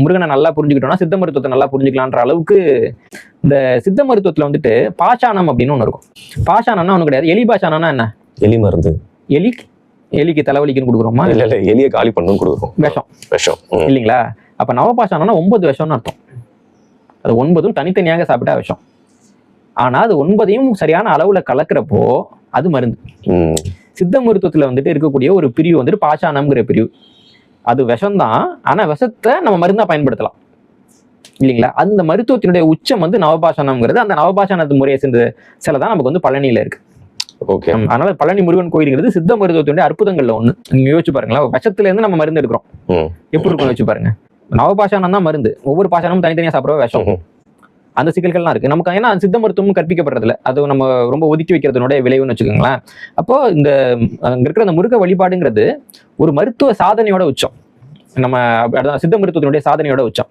முருகனை நல்லா புரிஞ்சுக்கிட்டோம்னா சித்த மருத்துவத்தை நல்லா புரிஞ்சுக்கலான்ற அளவுக்கு இந்த சித்த மருத்துவத்துல வந்துட்டு பாஷாணம் அப்படின்னு ஒண்ணு இருக்கும். பாஷாணம்னா ஒண்ணு கிடையாது. எலி பாஷாணம்னா என்ன? எலி மருந்து. எலிக்கு தலைவலிக்குன்னு கொடுக்குறோமா? இல்ல எலியை காலி பண்ணணும்னு கொடுக்குறோம். விஷம் இல்லைங்களா? அப்ப நவபாஷாணம்னா 9 விஷம்னு அர்த்தம். அது 9ம் தனித்தனியாக சாப்பிட்டா விஷம். ஆனா அது 9ஐயும் சரியான அளவுல கலக்கிறப்போ அது மருந்து. சித்த மருத்துவத்துல வந்துட்டு இருக்கக்கூடிய ஒரு பிரிவு வந்துட்டு பாஷாணம்ங்கிற பிரிவு. அது விஷம்தான், ஆனா விஷத்தை நம்ம மருந்தா பயன்படுத்தலாம் இல்லைங்களா? அந்த மருத்துவத்தினுடைய உச்சம் வந்து நவபாஷாணம்ங்கிறது. அந்த நவபாஷாணத்து முறையை சேர்ந்த சில தான் நமக்கு வந்து பழனியில இருக்கு. அதனால பழனி முருகன் கோயிலுங்கிறது சித்த மருத்துவத்தினுடைய அற்புதங்கள்ல ஒண்ணு. நீங்க யோசிச்சு பாருங்களேன், விஷத்துல இருந்து நம்ம மருந்து எடுக்கிறோம், எப்படி இருக்கும் யோசிச்சு பாருங்க. நவபாஷாணம் தான் மருந்து, ஒவ்வொரு பாஷாணமும் தனித்தனியா சாப்பிடுற விஷம். அந்த சிக்கல்கள்லாம் இருக்கு நமக்கு. ஏன்னா சித்த மருத்துவமும் கற்பிக்கப்படுறதுல அது நம்ம ரொம்ப ஒதுக்கி வைக்கிறதுனுடைய விளைவுன்னு வச்சுக்கோங்களேன். அப்போ இந்த இருக்கிற அந்த முருக வழிபாடுங்கிறது ஒரு மருத்துவ சாதனையோட உச்சம். நம்ம சித்த மருத்துவத்தினுடைய சாதனையோட உச்சம்.